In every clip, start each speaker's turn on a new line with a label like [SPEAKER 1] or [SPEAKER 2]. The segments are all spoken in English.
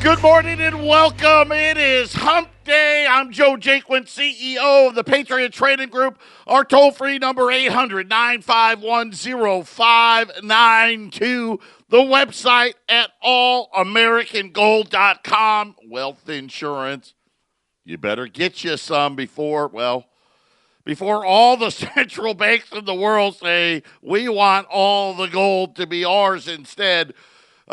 [SPEAKER 1] Good morning and welcome. It is Hump Day. I'm Joe Jaquint, CEO of the Patriot Trading Group. Our toll-free number, 800-951-0592. The website at allamericangold.com. Wealth insurance. You better get you some before all the central banks in the world say, we want all the gold to be ours instead.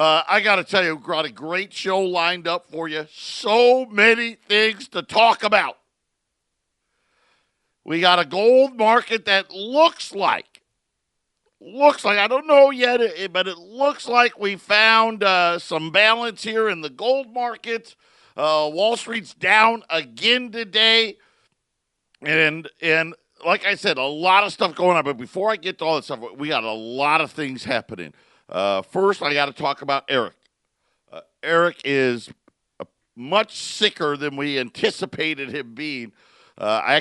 [SPEAKER 1] I got to tell you, we've got a great show lined up for you. So many things to talk about. We got a gold market that looks like, I don't know yet, but it looks like we found some balance here in the gold markets. Wall Street's down again today. And like I said, a lot of stuff going on. But before I get to all that stuff, we got a lot of things happening. First, I got to talk about Eric. Eric is much sicker than we anticipated him being. I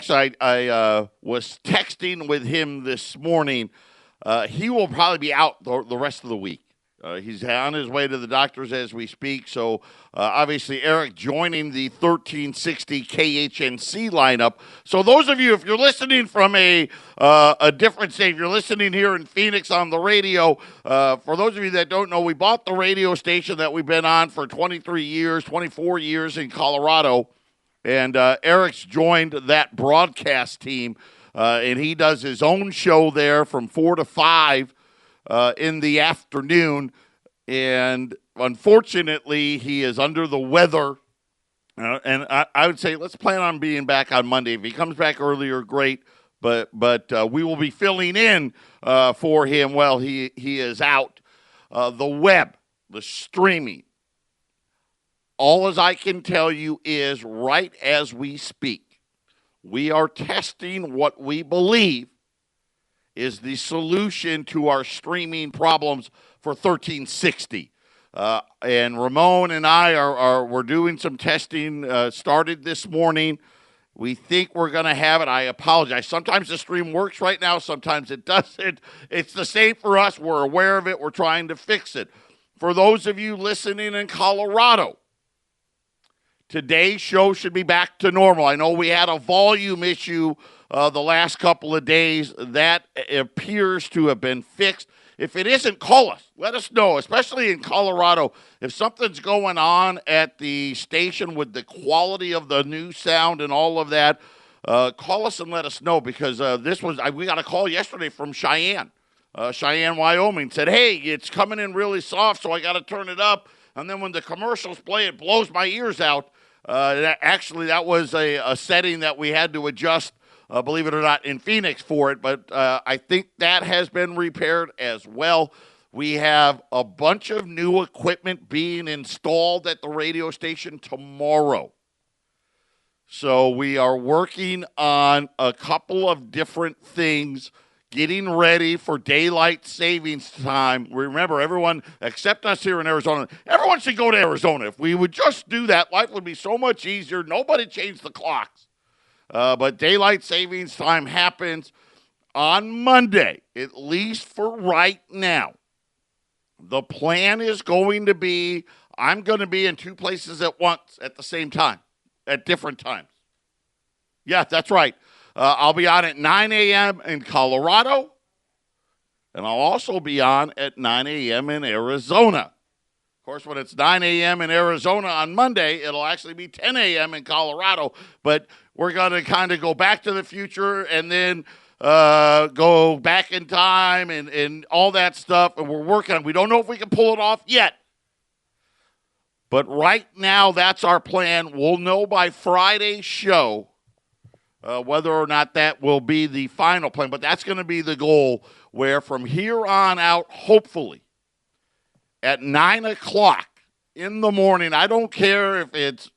[SPEAKER 1] was texting with him this morning. He will probably be out the rest of the week. He's on his way to the doctors as we speak. So, obviously, Eric joining the 1360 KHNC lineup. So, those of you, if you're listening from a different state, if you're listening here in Phoenix on the radio, for those of you that don't know, we bought the radio station that we've been on for 23 years, 24 years in Colorado. And Eric's joined that broadcast team, and he does his own show there from 4 to 5. In the afternoon, and unfortunately, he is under the weather. And I would say let's plan on being back on Monday. If he comes back earlier, great. But we will be filling in for him while he is out. The web, the streaming. All as I can tell you is right as we speak, we are testing what we believe is the solution to our streaming problems for 1360. And Ramon and I we're doing some testing, started this morning. We think we're going to have it. I apologize. Sometimes the stream works right now. Sometimes it doesn't. It's the same for us. We're aware of it. We're trying to fix it. For those of you listening in Colorado, today's show should be back to normal. I know we had a volume issue the last couple of days. That appears to have been fixed. If it isn't, call us. Let us know, especially in Colorado. If something's going on at the station with the quality of the new sound and all of that, call us and let us know, because we got a call yesterday from Cheyenne, Wyoming. Said, hey, it's coming in really soft, so I got to turn it up. And then when the commercials play, it blows my ears out. That was a setting that we had to adjust, believe it or not, in Phoenix for it. But I think that has been repaired as well. We have a bunch of new equipment being installed at the radio station tomorrow. So we are working on a couple of different things, getting ready for daylight savings time. Remember, everyone, except us here in Arizona, everyone should go to Arizona. If we would just do that, life would be so much easier. Nobody changed the clocks. But daylight savings time happens on Monday, at least for right now. The plan is going to be, I'm going to be in two places at once at the same time, at different times. Yeah, that's right. I'll be on at 9 a.m. in Colorado, and I'll also be on at 9 a.m. in Arizona. Of course, when it's 9 a.m. in Arizona on Monday, it'll actually be 10 a.m. in Colorado, but we're going to kind of go back to the future and then go back in time and all that stuff, and we're working on it. We don't know if we can pull it off yet, but right now that's our plan. We'll know by Friday's show whether or not that will be the final plan, but that's going to be the goal, where from here on out, hopefully, at 9 o'clock in the morning, I don't care if it's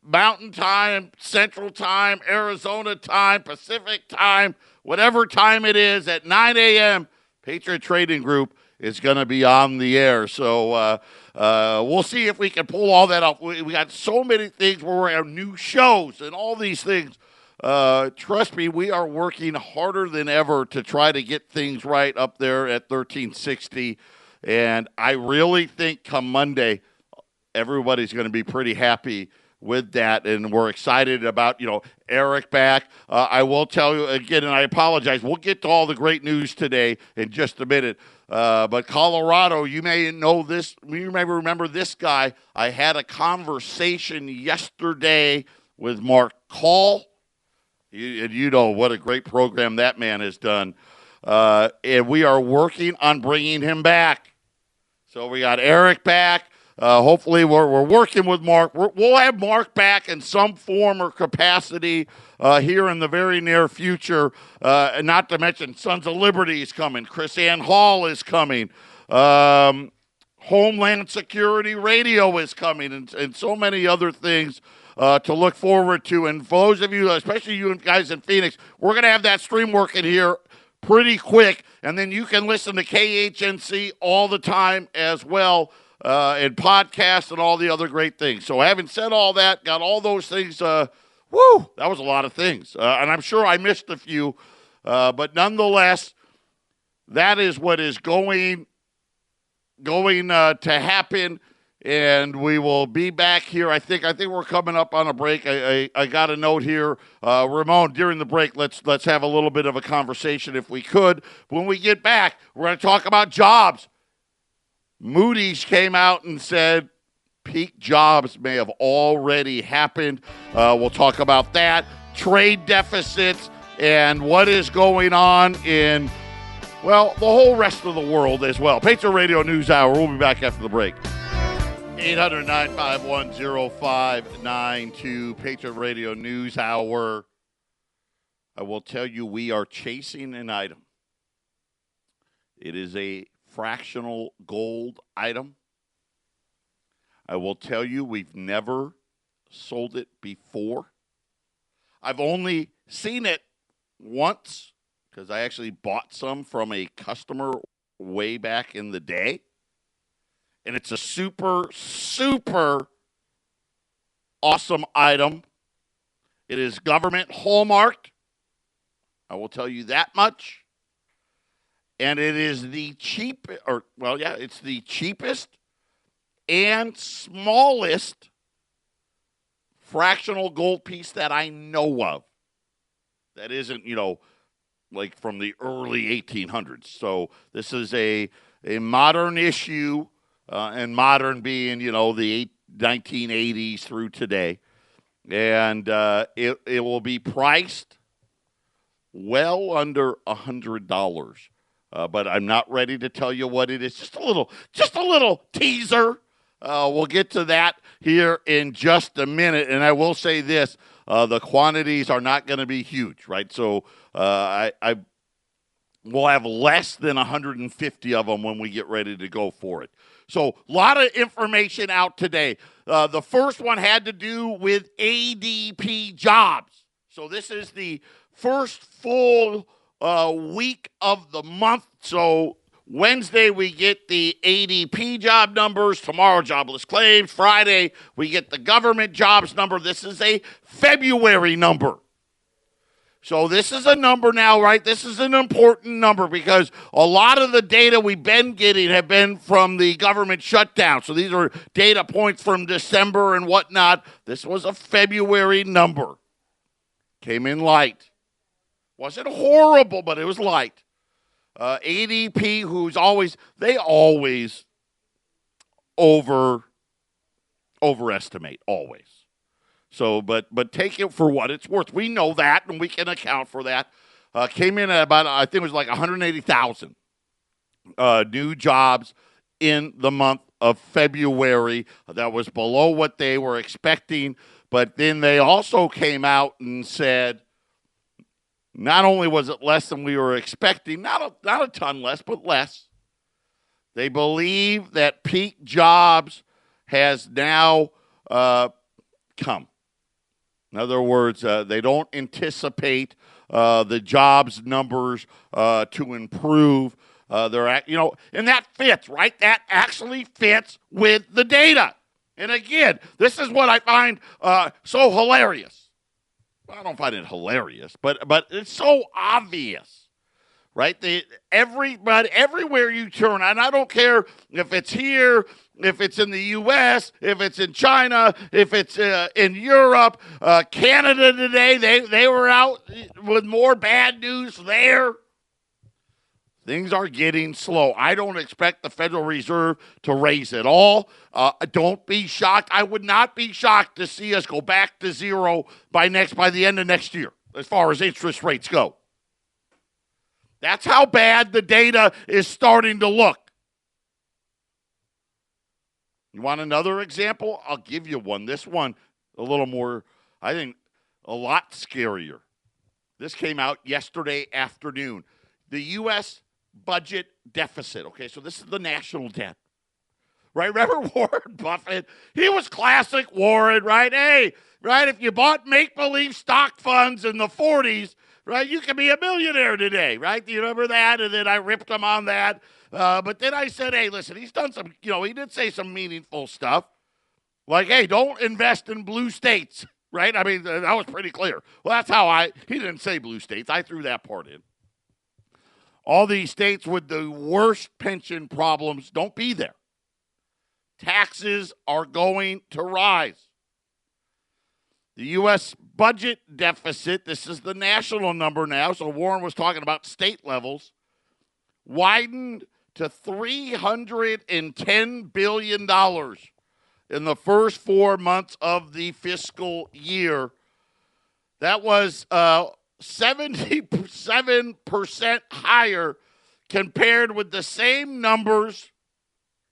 [SPEAKER 1] Mountain Time, Central Time, Arizona Time, Pacific Time, whatever time it is, at 9 a.m., Patriot Trading Group is going to be on the air. So we'll see if we can pull all that off. We got so many things where we have new shows and all these things. Trust me, we are working harder than ever to try to get things right up there at 1360. And I really think come Monday, everybody's going to be pretty happy with that, and we're excited about, Eric back. I will tell you again, and I apologize, we'll get to all the great news today in just a minute. But Colorado, you may know this, you may remember this guy. I had a conversation yesterday with Mark Call. You know what a great program that man has done. And we are working on bringing him back. So we got Eric back. Hopefully we're working with Mark. We'll have Mark back in some form or capacity here in the very near future. And not to mention Sons of Liberty is coming. Chris Ann Hall is coming. Homeland Security Radio is coming. And so many other things to look forward to. And for those of you, especially you guys in Phoenix, we're going to have that stream working here pretty quick. And then you can listen to KHNC all the time as well. And podcasts and all the other great things. So having said all that, got all those things, that was a lot of things. And I'm sure I missed a few. But nonetheless, that is what is going to happen. And we will be back here. I think we're coming up on a break. I got a note here. Ramon, during the break, let's have a little bit of a conversation if we could. When we get back, we're going to talk about jobs. Moody's came out and said peak jobs may have already happened. We'll talk about that, trade deficits, and what is going on in, the whole rest of the world as well. Patriot Radio News Hour. We'll be back after the break. 800-951-0592, Patriot Radio News Hour. I will tell you, we are chasing an item. It is a fractional gold item. I will tell you, we've never sold it before. I've only seen it once because I actually bought some from a customer way back in the day. And it's a super, super awesome item. It is government hallmarked. I will tell you that much. And it is the it's the cheapest and smallest fractional gold piece that I know of. That isn't, like from the early 1800s. So this is a modern issue, and modern being, the 1980s through today. And it will be priced well under $100. But I'm not ready to tell you what it is. Just a little teaser. We'll get to that here in just a minute. And I will say this, the quantities are not going to be huge, right? So I will have less than 150 of them when we get ready to go for it. So a lot of information out today. The first one had to do with ADP jobs. So this is the first full week of the month. So Wednesday, we get the ADP job numbers. Tomorrow, jobless claims. Friday, we get the government jobs number. This is a February number. So this is a number now, right? This is an important number because a lot of the data we've been getting have been from the government shutdown. So these are data points from December and whatnot. This was a February number. Came in light. Wasn't horrible, but it was light. ADP, they always overestimate, always. So, but take it for what it's worth. We know that, and we can account for that. Came in at about, I think it was like 180,000 new jobs in the month of February. That was below what they were expecting. But then they also came out and said, not only was it less than we were expecting, not a ton less, but less. They believe that peak jobs has now come. In other words, they don't anticipate the jobs numbers to improve. And that fits, right? That actually fits with the data. And again, this is what I find so hilarious. Well, I don't find it hilarious, but it's so obvious, right? Everywhere you turn, and I don't care if it's here if it's in the U.S., if it's in China, if it's in Europe. Canada today, they were out with more bad news there. Things are getting slow. I don't expect the Federal Reserve to raise at all. Don't be shocked. I would not be shocked to see us go back to zero by the end of next year as far as interest rates go. That's how bad the data is starting to look. You want another example? I'll give you one. This one, a little more, I think, a lot scarier. This came out yesterday afternoon. The U.S. budget deficit. Okay, so this is the national debt. Right? Remember Warren Buffett? He was classic Warren, right? Hey, right? If you bought make-believe stock funds in the 40s, right, you could be a millionaire today, right? Do you remember that? And then I ripped him on that. But then I said, hey, listen, he's done some, he did say some meaningful stuff. Like, hey, don't invest in blue states, right? I mean, that was pretty clear. Well, that's how he didn't say blue states. I threw that part in. All these states with the worst pension problems, don't be there. Taxes are going to rise. The U.S. budget deficit, this is the national number now, so Warren was talking about state levels, widened to $310 billion in the first 4 months of the fiscal year. That was 77% higher compared with the same numbers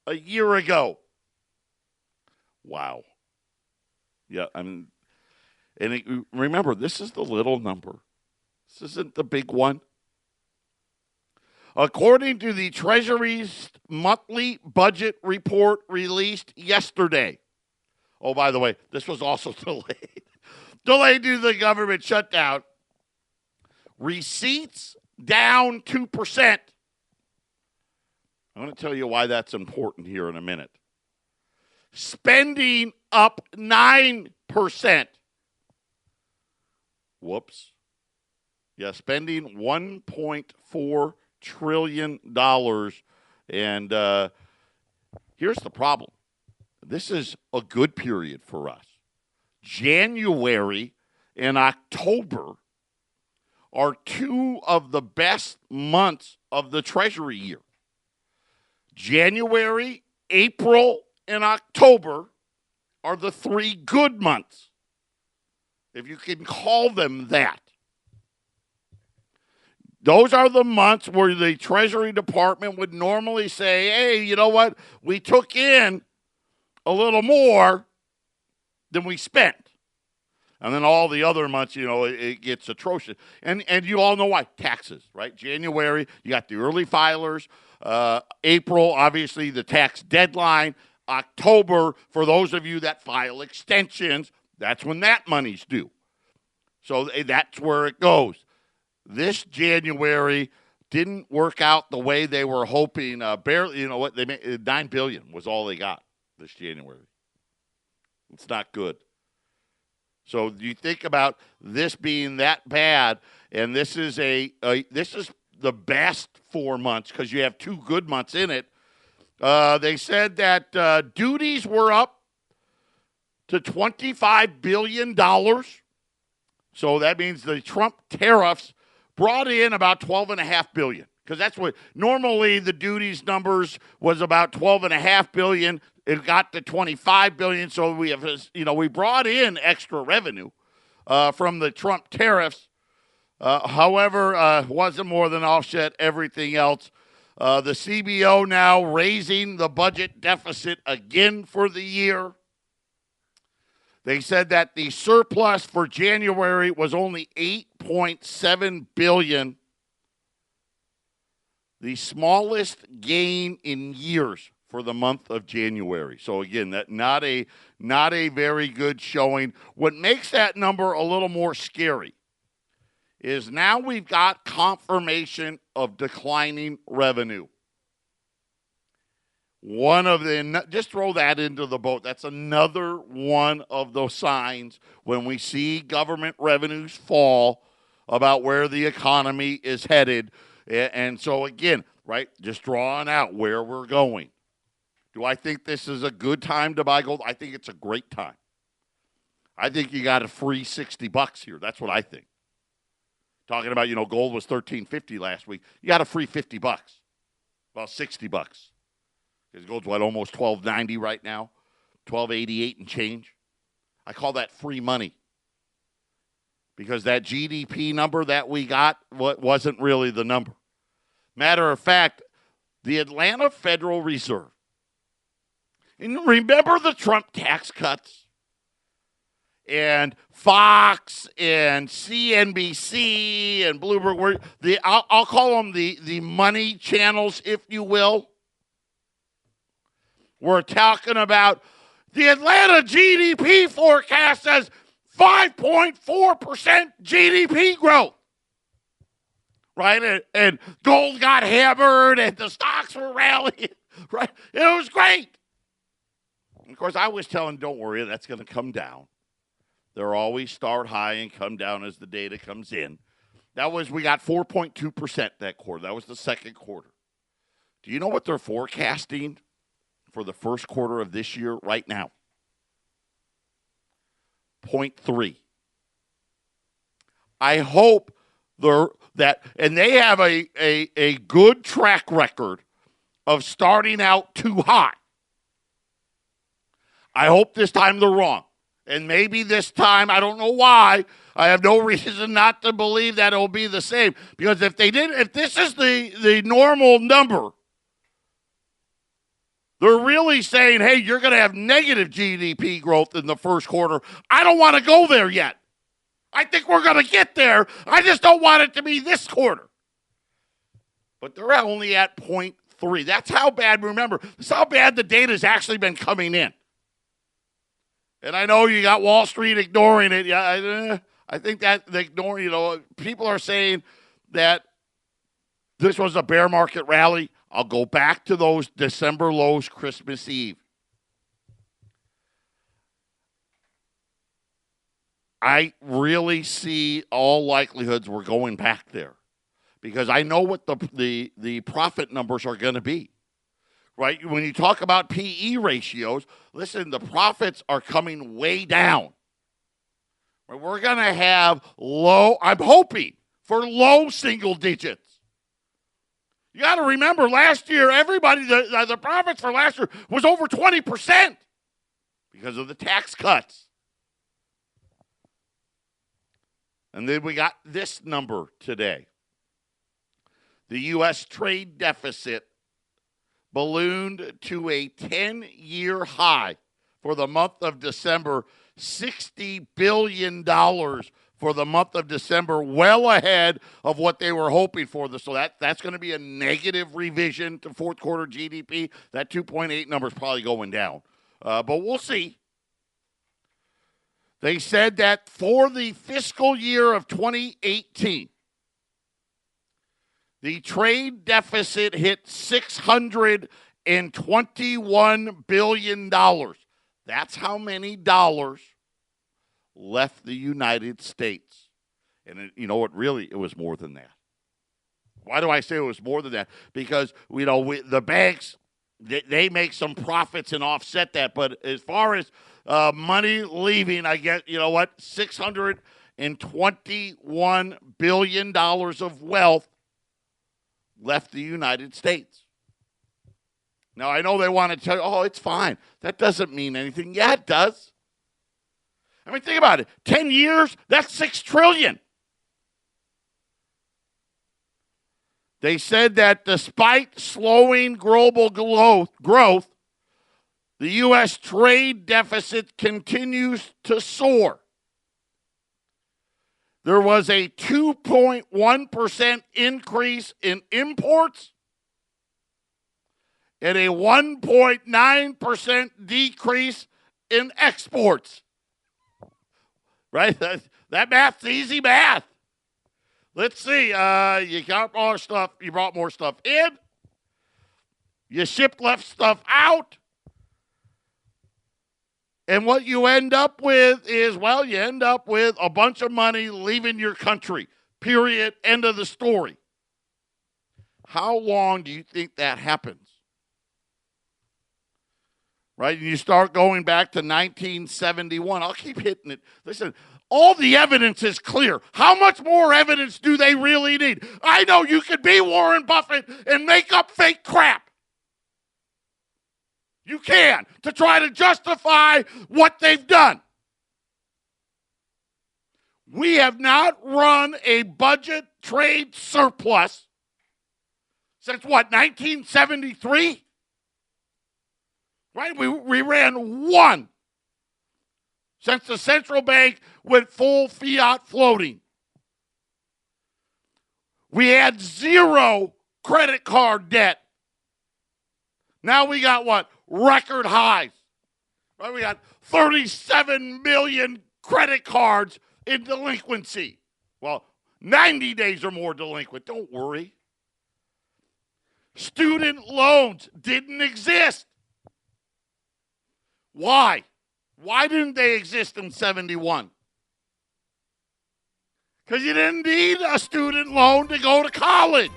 [SPEAKER 1] a year ago. Wow. Yeah, remember, this is the little number. This isn't the big one. According to the Treasury's monthly budget report released yesterday. Oh, by the way, this was also delayed. Delayed due to the government shutdown. Receipts down 2%. I'm going to tell you why that's important here in a minute. Spending up 9%. Whoops. Yeah, spending $1.4 trillion. And here's the problem. This is a good period for us. January and October are two of the best months of the Treasury year. January, April, and October are the three good months, if you can call them that. Those are the months where the Treasury Department would normally say, hey, you know what? We took in a little more than we spent. And then all the other months, it gets atrocious. And you all know why. Taxes, right? January, you got the early filers. April, obviously, the tax deadline. October, for those of you that file extensions, that's when that money's due. So that's where it goes. This January didn't work out the way they were hoping. Barely, they made $9 billion was all they got this January. It's not good. So you think about this being that bad, and this is this is the best 4 months because you have two good months in it. They said that duties were up to $25 billion. So that means the Trump tariffs brought in about $12.5 billion, because that's what normally the duties numbers was about $12.5 billion. It got to $25 billion, so we have, we brought in extra revenue from the Trump tariffs. However, wasn't more than offset everything else. The CBO now raising the budget deficit again for the year. They said that the surplus for January was only $8.7 billion, the smallest gain in years for the month of January. So again, that not a very good showing. What makes that number a little more scary is now we've got confirmation of declining revenue. One of the, just throw that into the boat. That's another one of those signs when we see government revenues fall about where the economy is headed. And so again, right, just drawing out where we're going. Do I think this is a good time to buy gold? I think it's a great time. I think you got a free $60 here. That's what I think. Talking about, gold was $13.50 last week. You got a free $50. About $60. Because gold's almost $12.90 right now. $12.88 and change. I call that free money. Because that GDP number that we got wasn't really the number. Matter of fact, the Atlanta Federal Reserve. And remember the Trump tax cuts? And Fox and CNBC and Bloomberg, I'll call them the money channels, if you will. We're talking about the Atlanta GDP forecast says 5.4% GDP growth. Right? And gold got hammered and the stocks were rallying. Right? It was great. And of course, I was telling, don't worry, that's going to come down. They'll always start high and come down as the data comes in. We got 4.2% that quarter. That was the second quarter. Do you know what they're forecasting for the first quarter of this year right now? 0.3. I hope and they have a good track record of starting out too high. I hope this time they're wrong. And maybe this time, I don't know why, I have no reason not to believe that it'll be the same. Because if this is the normal number, they're really saying, hey, you're going to have negative GDP growth in the first quarter. I don't want to go there yet. I think we're going to get there. I just don't want it to be this quarter. But they're only at 0.3. That's how bad, remember, that's how bad the data has actually been coming in. And I know you got Wall Street ignoring it. Yeah, I think that they ignore, people are saying that this was a bear market rally. I'll go back to those December lows Christmas Eve. I really see all likelihoods we're going back there because I know what the profit numbers are going to be. Right? When you talk about PE ratios, listen, the profits are coming way down. We're going to have I'm hoping for low single digits. You got to remember last year, the profits for last year was over 20% because of the tax cuts. And then we got this number today. The U.S. trade deficit ballooned to a 10-year high for the month of December, $60 billion for the month of December, well ahead of what they were hoping for. So that's going to be a negative revision to fourth quarter GDP. That 2.8 number is probably going down. But we'll see. They said that for the fiscal year of 2018, the trade deficit hit $621 billion. That's how many dollars left the United States. And you know what? Really, it was more than that. Why do I say it was more than that? Because, the banks, they make some profits and offset that. But as far as money leaving, I guess, $621 billion of wealth left the United States. Now, I know they want to tell you, it's fine. That doesn't mean anything. Yeah, it does. I mean, think about it. 10 years, that's $6 trillion. They said that despite slowing global growth, the U.S. trade deficit continues to soar. There was a 2.1% increase in imports and a 1.9% decrease in exports. Right? That math's easy math. Let's see. You got more stuff. You brought more stuff in. You shipped less stuff out. And what you end up with is, you end up with a bunch of money leaving your country. Period. End of the story. How long do you think that happens? right? And you start going back to 1971. I'll keep hitting it. Listen, all the evidence is clear. How much more evidence do they really need? I know you could be Warren Buffett and make up fake crap. You can, to try to justify what they've done. We have not run a budget trade surplus since what, 1973? Right? We ran one since the central bank went full fiat floating. We had zero credit card debt. Now we got what? Record highs. Right? We got 37 million credit cards in delinquency. Well, 90 days or more delinquent. Don't worry. Student loans didn't exist. Why? Why didn't they exist in 71? Because you didn't need a student loan to go to college.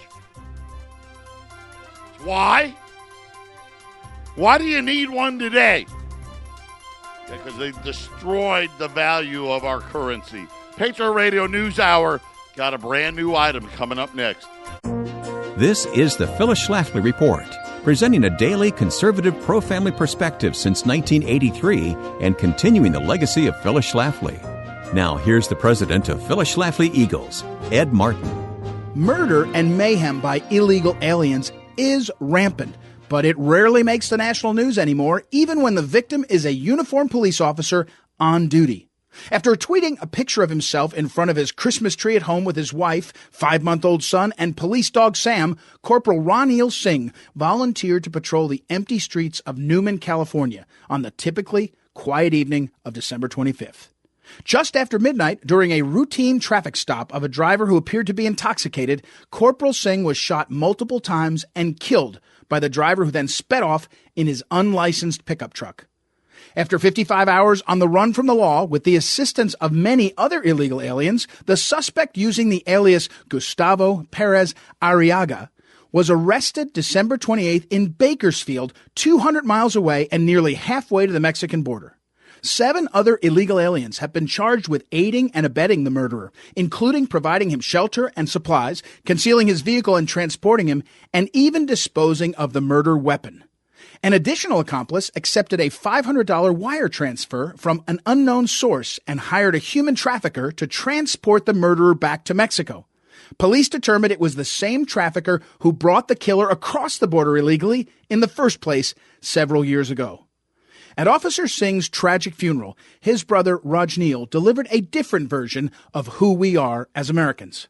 [SPEAKER 1] Why? Why do you need one today? Because they destroyed the value of our currency. Patriot Radio News Hour got a brand new item coming up next.
[SPEAKER 2] This is the Phyllis Schlafly Report, presenting a daily conservative pro-family perspective since 1983 and continuing the legacy of Phyllis Schlafly. Now, here's the president of Phyllis Schlafly Eagles, Ed Martin.
[SPEAKER 3] Murder and mayhem by illegal aliens is rampant, but it rarely makes the national news anymore, even when the victim is a uniformed police officer on duty. After tweeting a picture of himself in front of his Christmas tree at home with his wife, 5-month-old son, and police dog Sam, Corporal Ronil Singh volunteered to patrol the empty streets of Newman, California on the typically quiet evening of December 25th. Just after midnight, during a routine traffic stop of a driver who appeared to be intoxicated, Corporal Singh was shot multiple times and killed by the driver, who then sped off in his unlicensed pickup truck. After 55 hours on the run from the law with the assistance of many other illegal aliens, the suspect, using the alias Gustavo Perez Arriaga, was arrested December 28th in Bakersfield, 200 miles away and nearly halfway to the Mexican border. 7 other illegal aliens have been charged with aiding and abetting the murderer, including providing him shelter and supplies, concealing his vehicle and transporting him, and even disposing of the murder weapon. An additional accomplice accepted a $500 wire transfer from an unknown source and hired a human trafficker to transport the murderer back to Mexico. Police determined it was the same trafficker who brought the killer across the border illegally in the first place several years ago. At Officer Singh's tragic funeral, his brother Rajneel delivered a different version of who we are as Americans.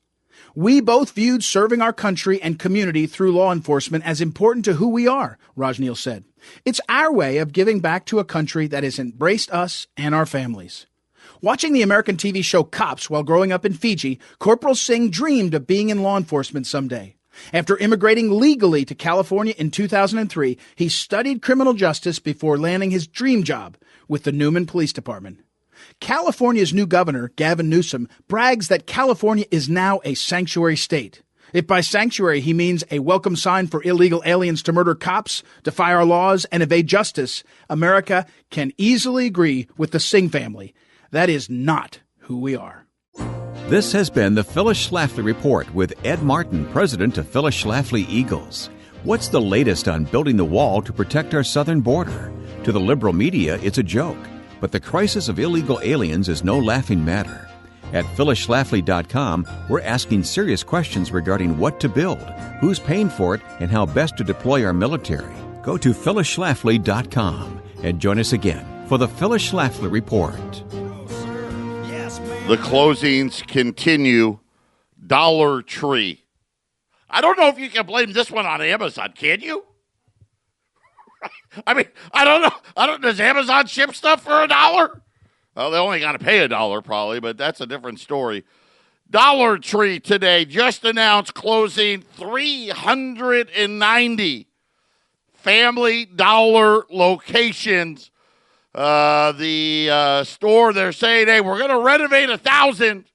[SPEAKER 3] We both viewed serving our country and community through law enforcement as important to who we are, Rajneel said. It's our way of giving back to a country that has embraced us and our families. Watching the American TV show Cops while growing up in Fiji, Corporal Singh dreamed of being in law enforcement someday. After immigrating legally to California in 2003, he studied criminal justice before landing his dream job with the Newman Police Department. California's new governor, Gavin Newsom, brags that California is now a sanctuary state. If by sanctuary he means a welcome sign for illegal aliens to murder cops, defy our laws, and evade justice, America can easily agree with the Singh family. That is not who we are.
[SPEAKER 2] This has been the Phyllis Schlafly Report with Ed Martin, president of Phyllis Schlafly Eagles. What's the latest on building the wall to protect our southern border? To the liberal media, it's a joke. But the crisis of illegal aliens is no laughing matter. At phyllisschlafly.com, we're asking serious questions regarding what to build, who's paying for it, and how best to deploy our military. Go to phyllisschlafly.com and join us again for the Phyllis Schlafly Report.
[SPEAKER 1] The closings continue. Dollar Tree. I don't know if you can blame this one on Amazon, can you? I mean, I don't know. Does Amazon ship stuff for $1? Well, they only got to pay $1 probably, but that's a different story. Dollar Tree today just announced closing 390 Family Dollar locations. The store, they're saying, hey, we're going to renovate 1,000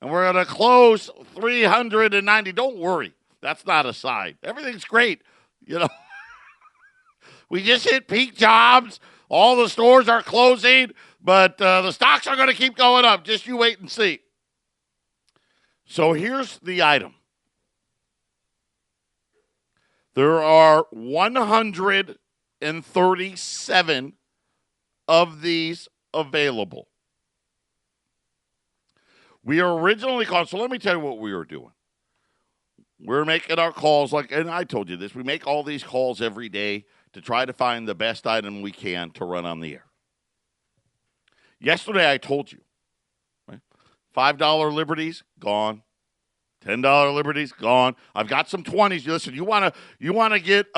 [SPEAKER 1] and we're going to close 390. Don't worry. That's not a sign. Everything's great. You know, We just hit peak jobs. All the stores are closing, but the stocks are going to keep going up. Just you wait and see. So here's the item. There are 137 of these available. We originally called, so let me tell you what we were doing. We're making our calls, and I told you this, we make all these calls every day to try to find the best item we can to run on the air. Yesterday I told you, right? $5 Liberties, gone. $10 Liberties, gone. I've got some 20s. Listen, you want to get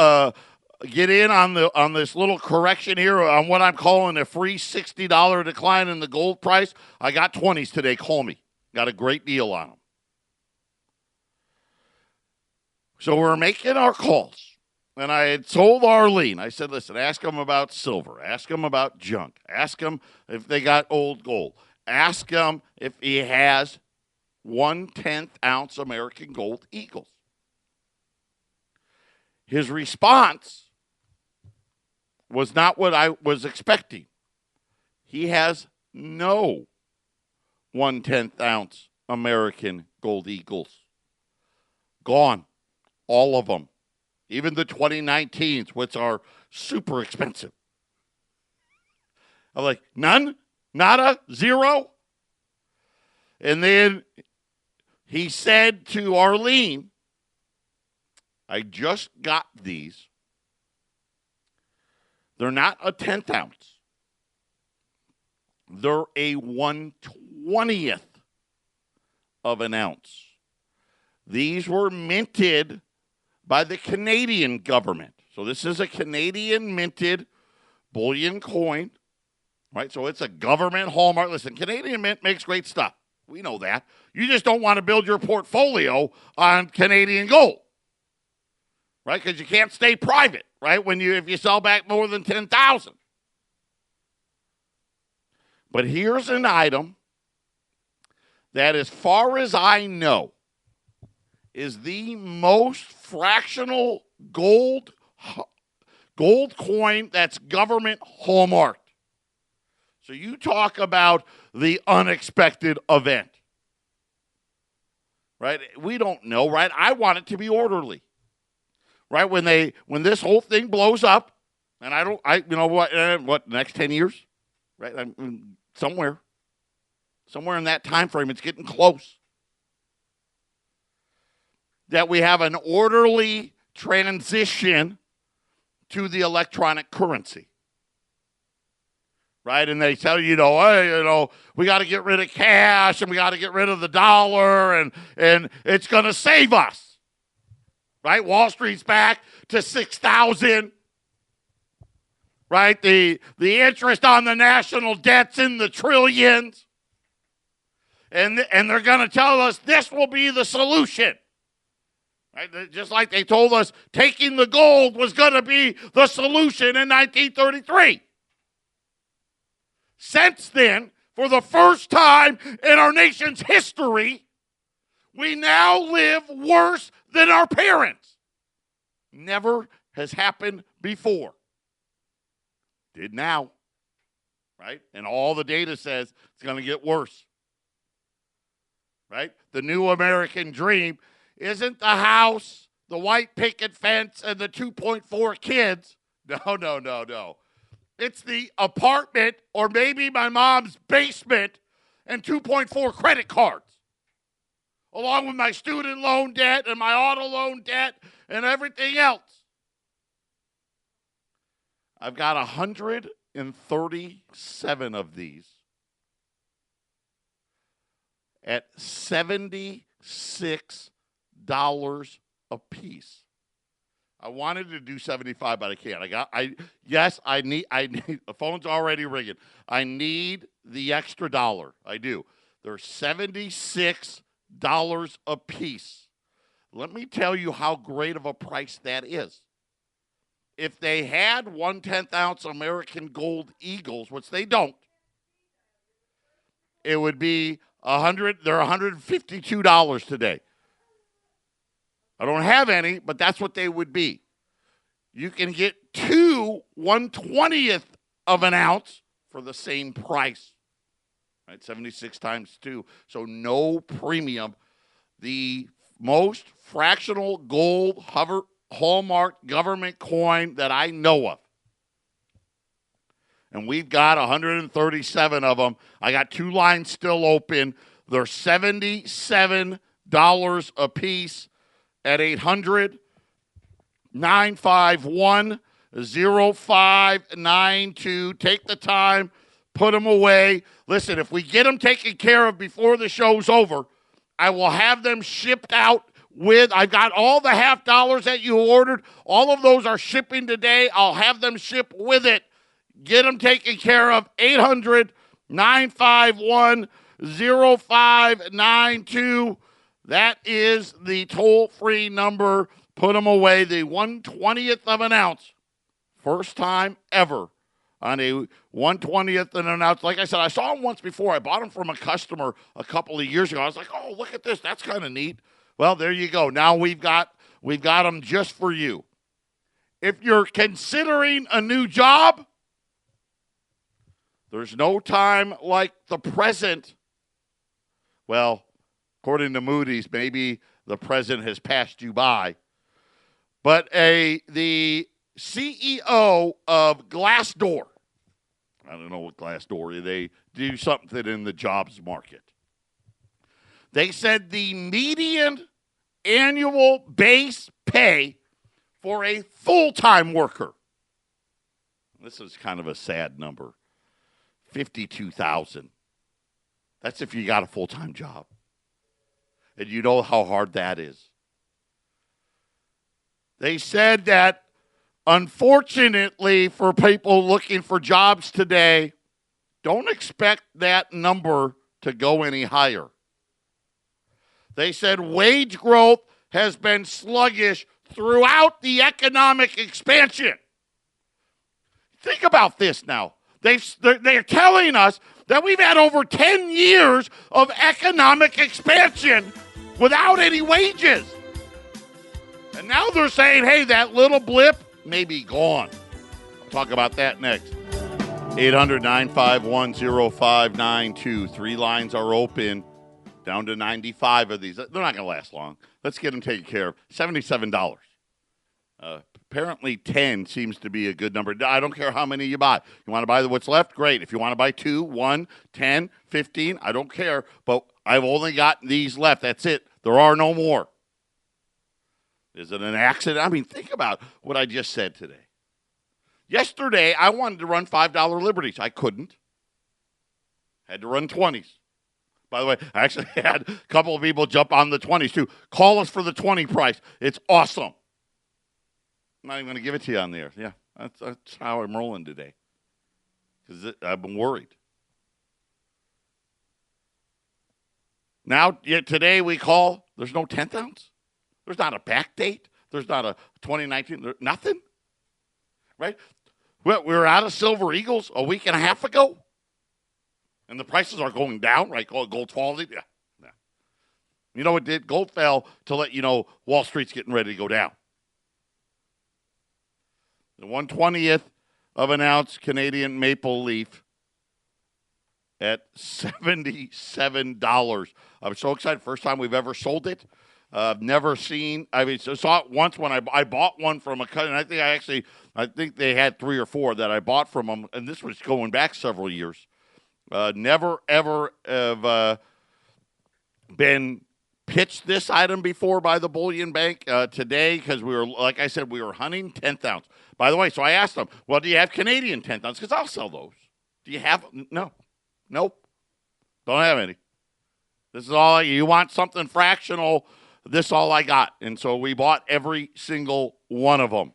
[SPEAKER 1] in on this little correction here on what I'm calling a free $60 decline in the gold price? I got 20s today. Call me. Got a great deal on them. So we're making our calls. And I had told Arlene, I said, listen, ask them about silver. Ask them about junk. Ask them if they got old gold. Ask them if he has 1/10 ounce American Gold Eagles. His response was not what I was expecting. He has no 1/10 ounce American Gold Eagles. Gone. All of them. Even the 2019s, which are super expensive. I'm like, none? Nada? Zero? And then he said to Arlene, I just got these. They're not a 10th ounce. They're a 1/20th of an ounce. These were minted by the Canadian government. So this is a Canadian minted bullion coin, right? So it's a government hallmark. Listen, Canadian Mint makes great stuff. We know that. You just don't want to build your portfolio on Canadian gold, right? Because you can't stay private, right? If you sell back more than 10,000. But here's an item that, as far as I know, is the most fractional gold coin that's government hallmarked. So you talk about the unexpected event, right? We don't know, right? I want it to be orderly, right? When this whole thing blows up, and what next 10 years, right? Somewhere in that time frame, it's getting close. That we have an orderly transition to the electronic currency. Right? And they tell you, hey, we got to get rid of cash and we got to get rid of the dollar and it's going to save us. Right? Wall Street's back to 6,000. Right? The interest on the national debt's in the trillions. And they're going to tell us this will be the solution. Right? Just like they told us taking the gold was going to be the solution in 1933. Since then, for the first time in our nation's history, we now live worse than our parents. Never has happened before. Did now. Right? And all the data says it's going to get worse. Right? The new American dream isn't the house, the white picket fence, and the 2.4 kids. No. It's the apartment or maybe my mom's basement and 2.4 credit cards, along with my student loan debt and my auto loan debt and everything else. I've got 137 of these at $76 a piece. I wanted to do 75, but I can't. I need the phone's already ringing. I need the extra dollar. I do. They're $76 a piece. Let me tell you how great of a price that is. If they had 1/10 ounce American Gold Eagles, which they don't, it would be $100. They're $152 today. I don't have any, but that's what they would be. You can get two 1/20th of an ounce for the same price. Right, 76 times 2. So no premium. The most fractional gold hallmark government coin that I know of. And we've got 137 of them. I got 2 lines still open. They're $77 a piece at 800-951-0592. Take the time, put them away. Listen, if we get them taken care of before the show's over, I will have them shipped out with, I've got all the half dollars that you ordered. All of those are shipping today. I'll have them shipped with it. Get them taken care of. 800-951-0592. That is the toll-free number. Put them away. The 1/20th of an ounce. First time ever on a 1/20th of an ounce. Like I said, I saw them once before. I bought them from a customer a couple of years ago. I was like, oh, look at this. That's kind of neat. Well, there you go. Now we've got them just for you. If you're considering a new job, there's no time like the present. Well, according to Moody's, maybe the present has passed you by. But the CEO of Glassdoor, I don't know what Glassdoor is, they do something in the jobs market. They said the median annual base pay for a full-time worker, this is kind of a sad number, $52,000. That's if you got a full-time job. And you know how hard that is. They said that, unfortunately, for people looking for jobs today, don't expect that number to go any higher. They said wage growth has been sluggish throughout the economic expansion. Think about this now. They're telling us that we've had over 10 years of economic expansion without any wages. And now they're saying, hey, that little blip may be gone. I'll talk about that next. 800-951-0592. 3 lines are open. Down to 95 of these. They're not going to last long. Let's get them taken care of. $77. Apparently 10 seems to be a good number. I don't care how many you buy. You want to buy what's left? Great. If you want to buy 2, 1, 10, 15, I don't care. But I've only got these left. That's it. There are no more. Is it an accident? I mean, think about what I just said today. Yesterday, I wanted to run $5 Liberties. I couldn't. Had to run 20s. By the way, I actually had a couple of people jump on the 20s, too. Call us for the 20 price. It's awesome. I'm not even going to give it to you on the air. Yeah, that's how I'm rolling today. Because I've been worried. Now, today we call, there's no 10th ounce. There's not a back date. There's not a 2019. Nothing. Right? We were out of Silver Eagles a week and a half ago. And the prices are going down, right? Gold's falling. Yeah. You know what did? Gold fell to let you know Wall Street's getting ready to go down. The 1/20th of an ounce Canadian maple leaf at $77. I'm so excited. First time we've ever sold it. Never seen. I mean, saw it once when I bought one from a cousin. I think they had 3 or 4 that I bought from them, and this was going back several years. Never ever have been pitched this item before by the Bullion Bank today because we were, like I said, we were hunting 10th ounce. By the way, so I asked them, well, do you have Canadian 10th ounce? Because I'll sell those. Do you have? No. Nope. Don't have any. This is all you want something fractional. This is all I got. And so we bought every single one of them.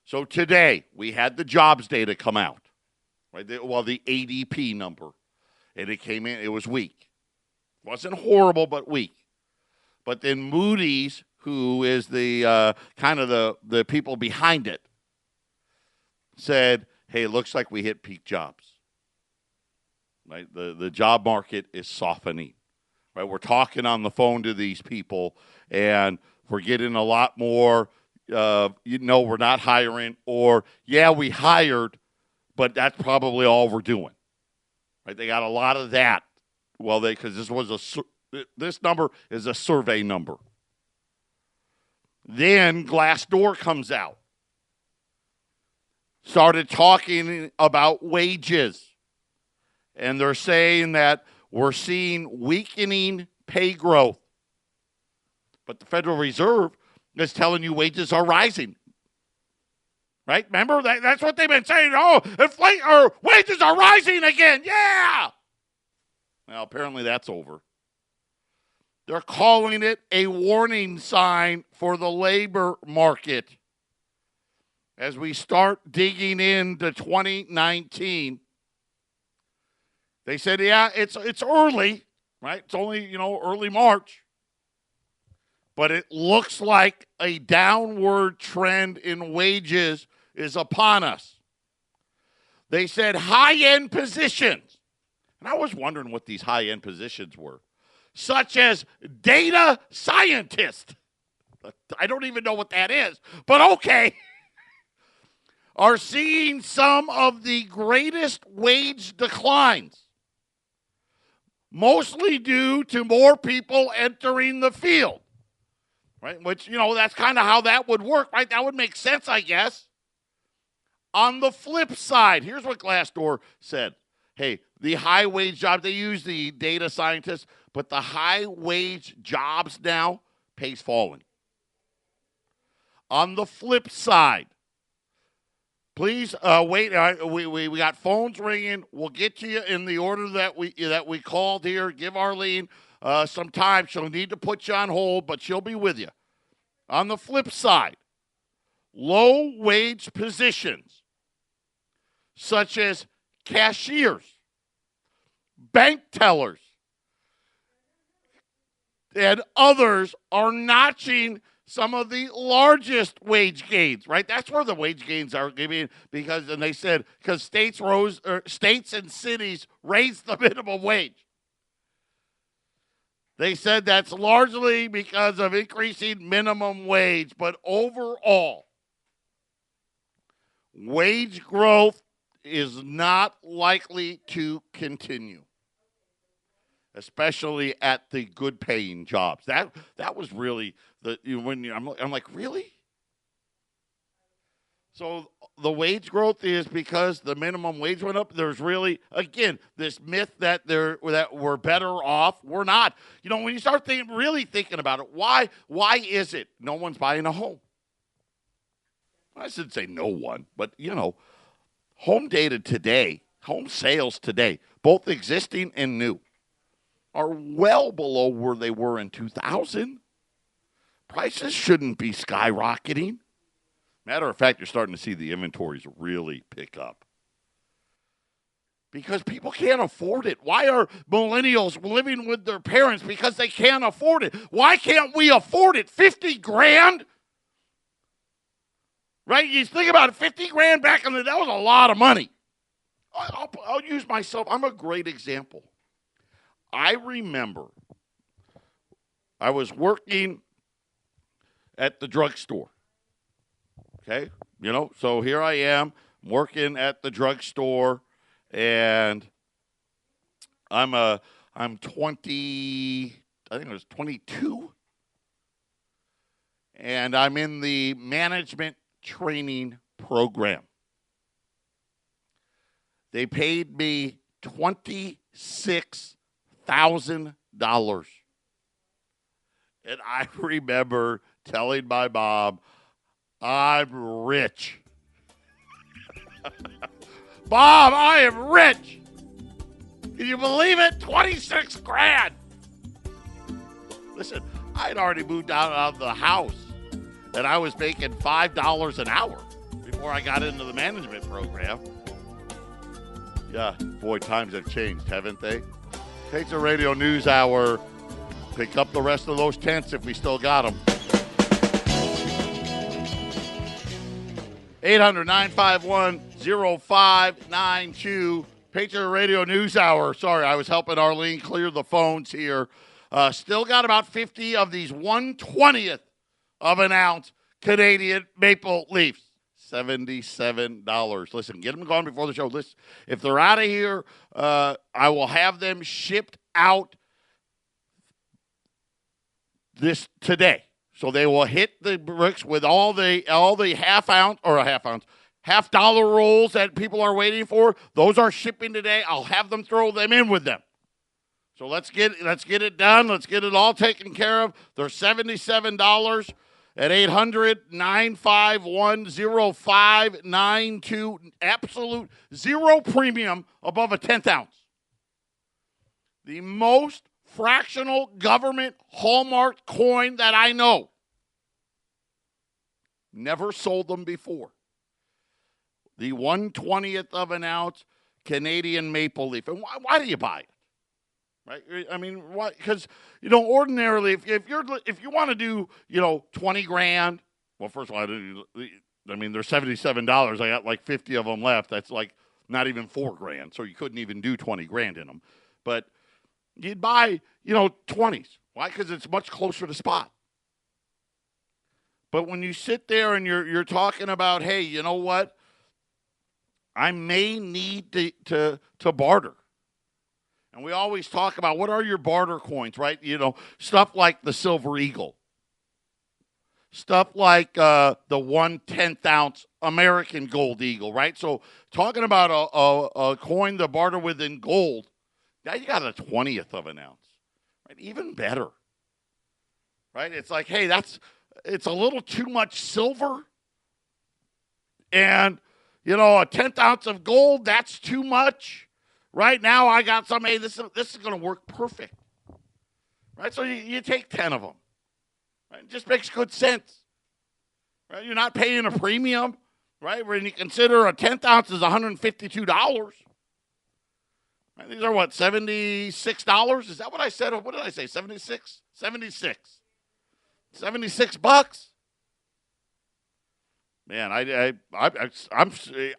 [SPEAKER 1] So today we had the jobs data come out. Right? Well, the ADP number. And it came in, it was weak. It wasn't horrible, but weak. But then Moody's, who is the kind of the people behind it, said, hey, it looks like we hit peak jobs. Right? The job market is softening. Right? We're talking on the phone to these people, and we're getting a lot more we're not hiring, or, yeah, we hired, but that's probably all we're doing. Right? They got a lot of that. Well, because this number is a survey number. Then Glassdoor comes out, started talking about wages, and they're saying that we're seeing weakening pay growth. But the Federal Reserve is telling you wages are rising. Right? Remember? That's what they've been saying. Oh, wages are rising again. Yeah! Well, apparently that's over. They're calling it a warning sign for the labor market. As we start digging into 2019, they said, yeah, it's early, right? It's only, early March. But it looks like a downward trend in wages is upon us. They said high-end positions. And I was wondering what these high-end positions were, such as data scientist. I don't even know what that is, but okay. Are seeing some of the greatest wage declines, mostly due to more people entering the field. Right? Which, that's kind of how that would work, right? That would make sense, I guess. On the flip side, here's what Glassdoor said. Hey, the high-wage jobs, they use the data scientists, but the high-wage jobs now, pay's falling. On the flip side, please wait. We got phones ringing. We'll get to you in the order that we called here. Give Arlene some time. She'll need to put you on hold, but she'll be with you. On the flip side, low-wage positions, such as cashiers, bank tellers, and others, are notching some of the largest wage gains, right? That's where the wage gains are giving, because states and cities raised the minimum wage. They said that's largely because of increasing minimum wage, but overall, wage growth is not likely to continue, especially at the good-paying jobs. That was really I'm like, really? So the wage growth is because the minimum wage went up. There's really, again, this myth that we're better off. We're not. When you start really thinking about it, why is it no one's buying a home? I shouldn't say no one, but home data today, home sales today, both existing and new, are well below where they were in 2000. Prices shouldn't be skyrocketing. Matter of fact, you're starting to see the inventories really pick up because people can't afford it. Why are millennials living with their parents? Because they can't afford it. Why can't we afford it? $50,000? Right? You think about it, $50,000 back in the day, that was a lot of money. I'll use myself. I'm a great example. I remember I was working at the drugstore. Okay? So here I am working at the drugstore, and I'm 20, I think it was 22, and I'm in the management training program. They paid me $26,000. And I remember telling my mom, I'm rich. Mom, I am rich. Can you believe it? $26,000. Listen, I'd already moved out of the house, and I was making $5 an hour before I got into the management program. Yeah, boy, times have changed, haven't they? Patriot Radio News Hour. Pick up the rest of those tents if we still got them. 800-951-0592. Patriot Radio News Hour. Sorry, I was helping Arlene clear the phones here. Still got about 50 of these 1/20th of an ounce Canadian Maple Leafs. $77. Listen, get them gone before the show. Listen, if they're out of here, I will have them shipped out this today. So they will hit the bricks with all the half dollar rolls that people are waiting for. Those are shipping today. I'll have them throw them in with them. So let's get it done. Let's get it all taken care of. They're $77 at 800-951-0592. Absolute zero premium above a 10th ounce. The most fractional government hallmark coin that I know. Never sold them before. The 1/20th of an ounce Canadian Maple Leaf. And why do you buy it? Right? I mean, why? Because, ordinarily, if you want to do, $20,000, well, first of all, they're $77. I got like 50 of them left. That's like not even $4,000. So you couldn't even do $20,000 in them. But you'd buy, 20s. Why? Because it's much closer to spot. But when you sit there and you're talking about, hey, you know what? I may need to barter. And we always talk about what are your barter coins, right? Stuff like the Silver Eagle. Stuff like the 1/10th ounce American Gold Eagle, right? So talking about a coin to barter with in gold, now you got a 20th of an ounce, right? Even better, right? It's like, hey, it's a little too much silver. And, a 10th ounce of gold, that's too much. Right now, I got some, hey, this is going to work perfect. Right? So you take 10 of them. Right? It just makes good sense. Right? You're not paying a premium. Right? When you consider a 10th ounce is $152. Right? These are what, $76? Is that what I said? Or what did I say? 76? 76. $76. Man, I'm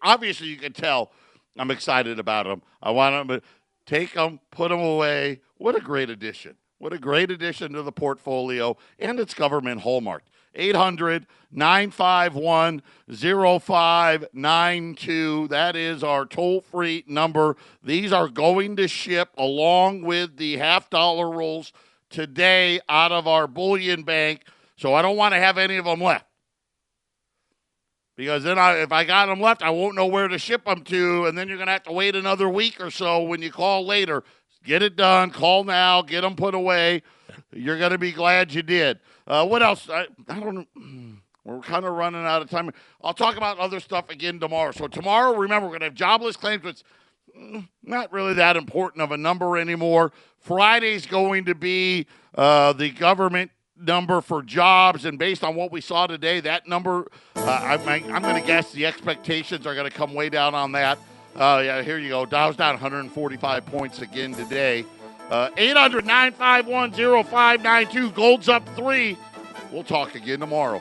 [SPEAKER 1] obviously you can tell I'm excited about them. I want them to take them, put them away. What a great addition. What a great addition to the portfolio, and it's government hallmarked. 800-951-0592. That is our toll-free number. These are going to ship along with the half-dollar rolls today out of our bullion bank, so I don't want to have any of them left. Because then if I got them left, I won't know where to ship them to, and then you're going to have to wait another week or so when you call later. Get it done. Call now. Get them put away. You're going to be glad you did. What else? I don't know. We're kind of running out of time. I'll talk about other stuff again tomorrow. So tomorrow, remember, we're going to have jobless claims, which not really that important of a number anymore. Friday's going to be the government number for jobs, and based on what we saw today, that number, I'm going to guess the expectations are going to come way down on that. Yeah, here you go. Dow's down 145 points again today. 800-951-0592. Gold's up 3. We'll talk again tomorrow.